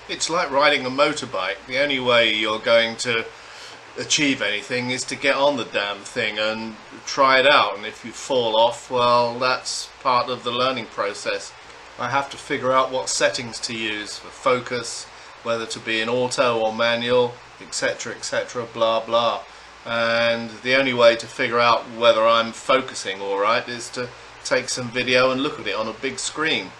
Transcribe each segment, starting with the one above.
It's like riding a motorbike. The only way you're going to achieve anything is to get on the damn thing and try it out, and if you fall off, well, that's part of the learning process. I have to figure out what settings to use for focus, whether to be in auto or manual, etc, etc, blah blah. And the only way to figure out whether I'm focusing alright is to take some video and look at it on a big screen.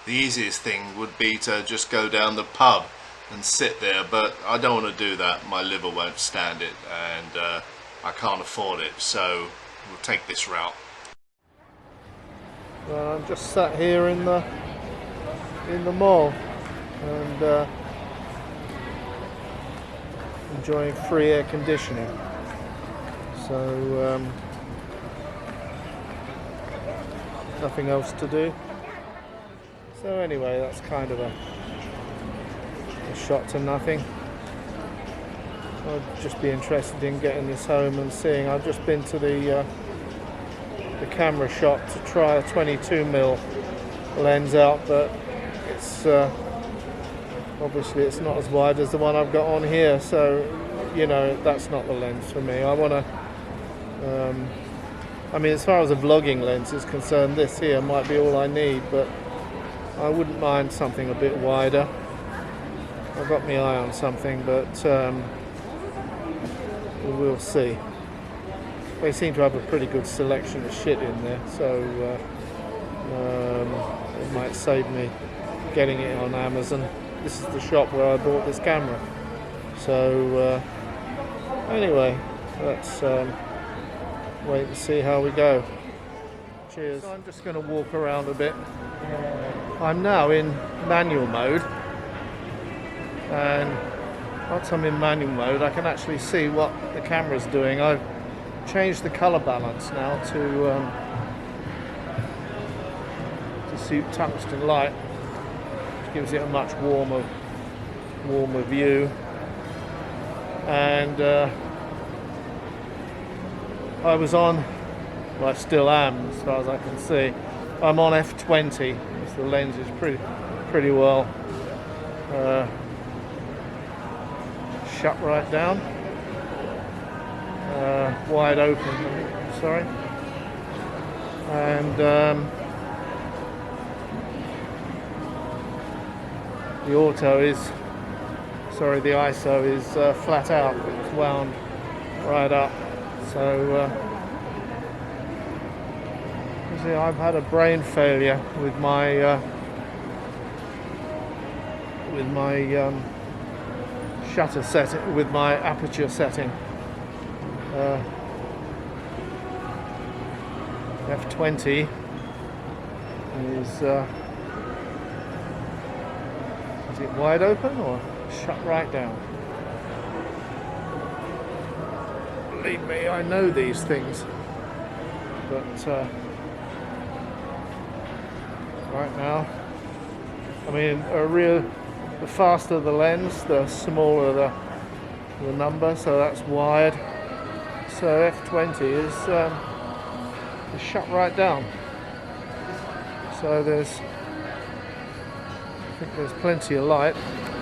The easiest thing would be to just go down the pub and sit there, but I don't want to do that. My liver won't stand it, and I can't afford it, so we'll take this route. Well, I'm just sat here in the mall and enjoying free air conditioning. So nothing else to do. So anyway, that's kind of a shot to nothing. I'd just be interested in getting this home and seeing. I've just been to the camera shop to try a 22mm lens out, but it's obviously it's not as wide as the one I've got on here, so you know that's not the lens for me. I want to I mean, as far as a vlogging lens is concerned, this here might be all I need, but I wouldn't mind something a bit wider. I've got my eye on something, but we'll see. They seem to have a pretty good selection of shit in there, so it might save me getting it on Amazon. This is the shop where I bought this camera. So anyway, let's wait and see how we go. Cheers. So I'm just going to walk around a bit. I'm now in manual mode, and once I'm in manual mode I can actually see what the camera's doing. I've changed the color balance now to suit tungsten light, which gives it a much warmer view. And I was on, well, I still am as far as I can see. I'm on f20, because the lens is pretty well shut right down, wide open, I think, sorry. And the auto is, sorry, the ISO is flat out, it's wound right up. So you see, I've had a brain failure with my shutter setting, with my aperture setting. F20 is it wide open or shut right down? Believe me, I know these things, but right now, I mean, the faster the lens, the smaller the number, so that's wide. So f20 is shut right down. So I think there's plenty of light.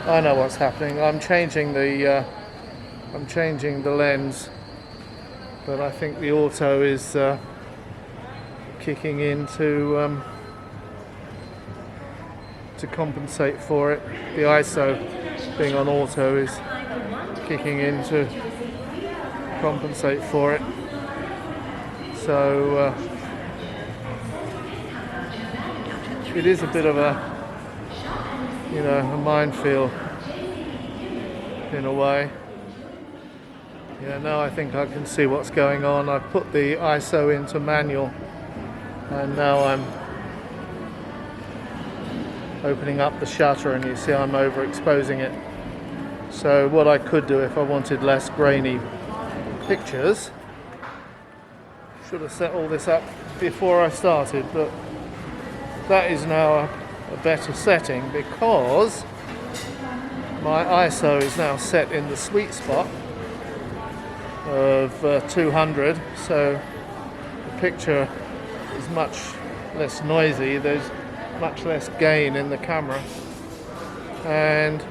I know what's happening. I'm changing the lens, but I think the auto is kicking in to compensate for it. The ISO being on auto is kicking in to compensate for it. So it is a bit of a, you know, a minefield in a way. Yeah, now I think I can see what's going on. I put the ISO into manual, and now I'm opening up the shutter, and you see I'm overexposing it. So what I could do if I wanted less grainy pictures, should have set all this up before I started, but that is now a better setting because my ISO is now set in the sweet spot of 200, so the picture is much less noisy, there's much less gain in the camera, and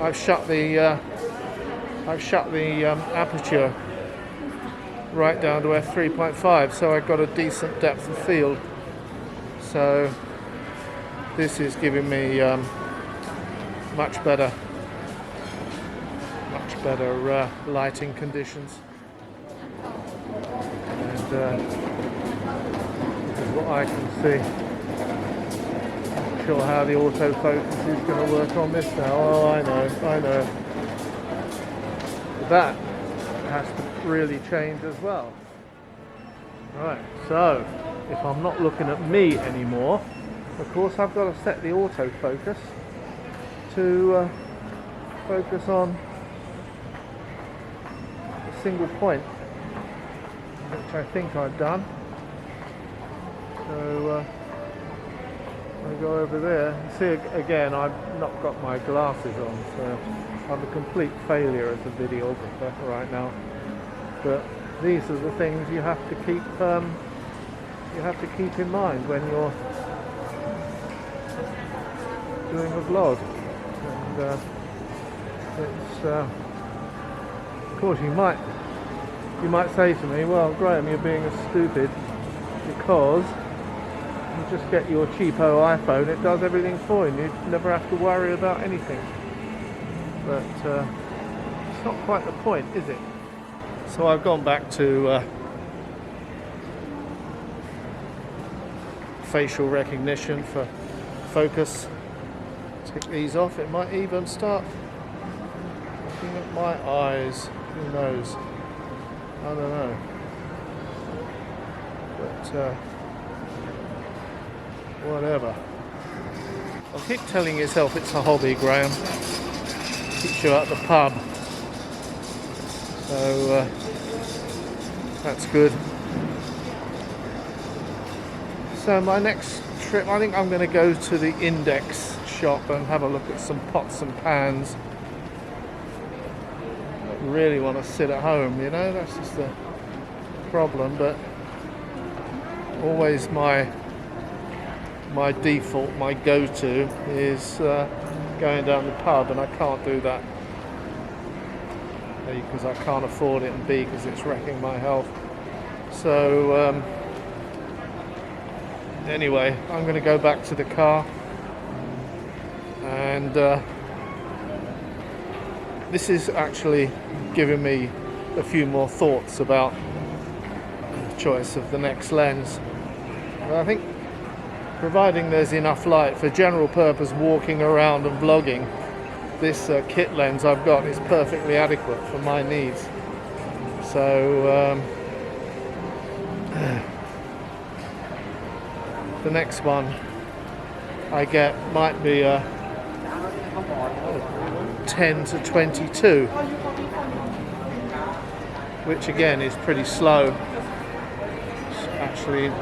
I've shut the aperture right down to f3.5, so I've got a decent depth of field. So this is giving me much better lighting conditions, and this is what I can see. Not sure how the autofocus is going to work on this now. Oh, I know. That has to really change as well. Right, so if I'm not looking at me anymore, of course I've got to set the autofocus to focus on a single point, which I think I've done. So I go over there. See, again, I've not got my glasses on, so I'm a complete failure as a videographer right now. But these are the things you have to keep in mind when you're doing a vlog. And it's of course you might say to me, well, Graham, you're being a stupid because you just get your cheapo iPhone, it does everything for you, you never have to worry about anything. But it's not quite the point, is it? So I've gone back to facial recognition for focus. Take these off. It might even start looking at my eyes. Who knows? I don't know. But whatever. I'll keep telling yourself it's a hobby, Graham. Keeps you at the pub. So that's good. So my next trip, I think I'm going to go to the Index shop and have a look at some pots and pans. I really want to sit at home, you know, that's just the problem. But always my default, my go-to is going down the pub, and I can't do that. A, because I can't afford it, and B, because it's wrecking my health. So anyway, I'm going to go back to the car, and this is actually giving me a few more thoughts about the choice of the next lens. And I think providing there's enough light for general purpose walking around and vlogging, this kit lens I've got is perfectly adequate for my needs. So the next one I get might be a 10 to 22, which again is pretty slow. It's actually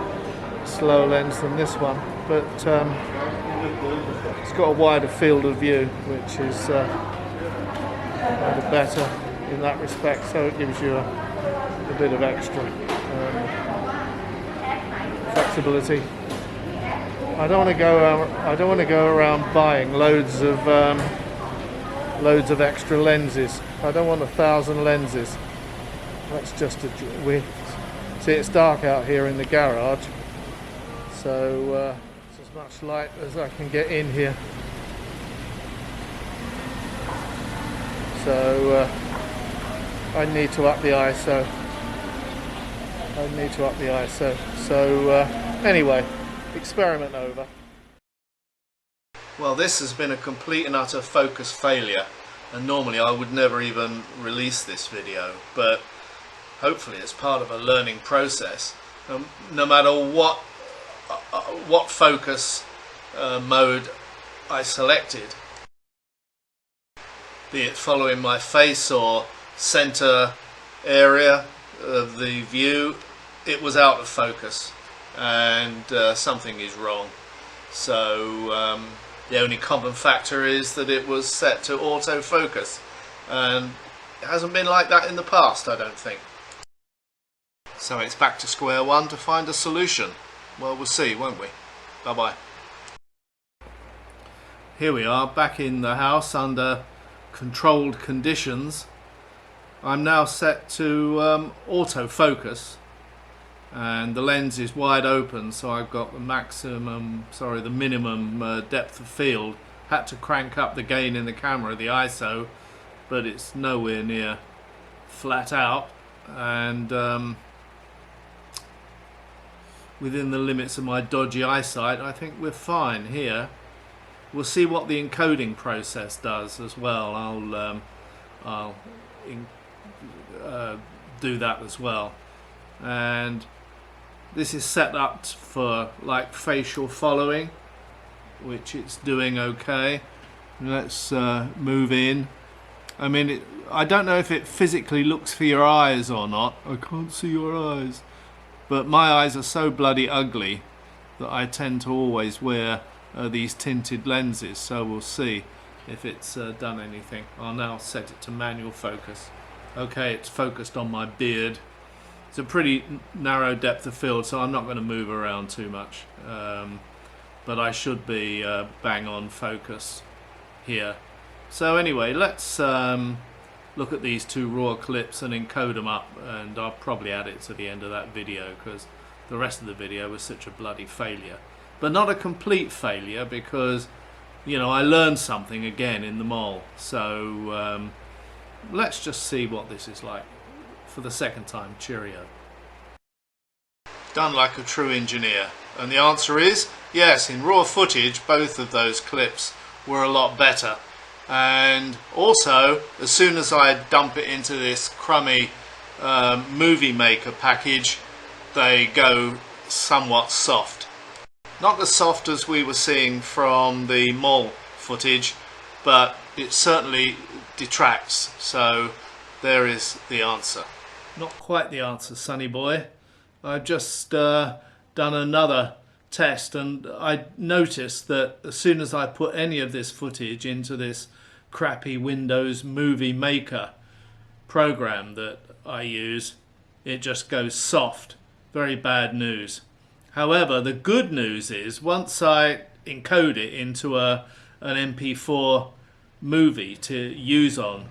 slower lens than this one, but it's got a wider field of view, which is kind of better in that respect, so it gives you a bit of extra flexibility. I don't want to go around buying loads of extra lenses. I don't want 1,000 lenses. That's just see, it's dark out here in the garage, so it's as much light as I can get in here. So I need to up the ISO. So anyway, experiment over. Well, this has been a complete and utter focus failure, and normally I would never even release this video, but hopefully it's part of a learning process. No matter what focus mode I selected, be it following my face or center area of the view, it was out of focus, and something is wrong. So the only common factor is that it was set to autofocus, and it hasn't been like that in the past, I don't think. So it's back to square one to find a solution. Well, we'll see, won't we? Bye bye. Here we are, back in the house under controlled conditions, I'm now set to autofocus, and the lens is wide open, so I've got the minimum depth of field. Had to crank up the gain in the camera, the ISO, but it's nowhere near flat out, and within the limits of my dodgy eyesight, I think we're fine here. We'll see what the encoding process does as well. I'll do that as well. And this is set up for like facial following, which it's doing okay. Let's move in. I mean, I don't know if it physically looks for your eyes or not. I can't see your eyes. But my eyes are so bloody ugly that I tend to always wear these tinted lenses, so we'll see if it's done anything. I'll now set it to manual focus. Okay, it's focused on my beard. It's a pretty narrow depth of field, so I'm not going to move around too much. But I should be bang on focus here. So anyway, let's look at these two raw clips and encode them up, and I'll probably add it to the end of that video because the rest of the video was such a bloody failure. But not a complete failure, because, you know, I learned something again in the mall. So let's just see what this is like for the second time. Cheerio. Done like a true engineer. And the answer is yes, in raw footage both of those clips were a lot better. And also, as soon as I dump it into this crummy movie maker package, they go somewhat soft. Not as soft as we were seeing from the mall footage, but it certainly detracts. So there is the answer. Not quite the answer, sonny boy. I've just done another test, and I noticed that as soon as I put any of this footage into this crappy Windows Movie Maker program that I use, it just goes soft. Very bad news. However, the good news is once I encode it into an MP4 movie to use on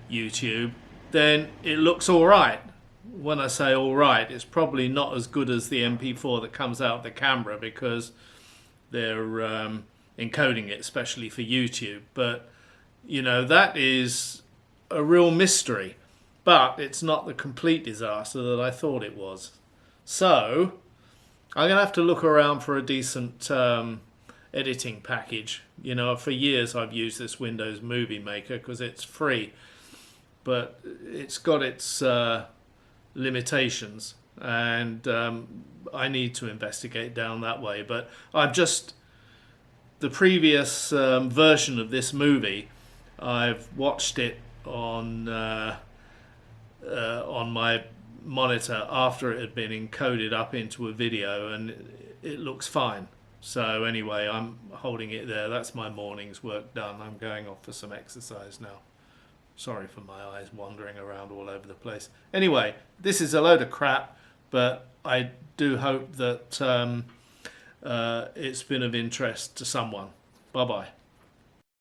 YouTube, then it looks alright. When I say alright, it's probably not as good as the MP4 that comes out of the camera, because they're encoding it especially for YouTube. But you know, that is a real mystery, but it's not the complete disaster that I thought it was. So I'm gonna have to look around for a decent editing package. You know, for years I've used this Windows Movie Maker because it's free, but it's got its limitations, and I need to investigate down that way. But I've just, the previous version of this movie, I've watched it on my monitor after it had been encoded up into a video, and it looks fine. So anyway, I'm holding it there. That's my morning's work done. I'm going off for some exercise now. Sorry for my eyes wandering around all over the place. Anyway, this is a load of crap, but I do hope that it's been of interest to someone. Bye-bye.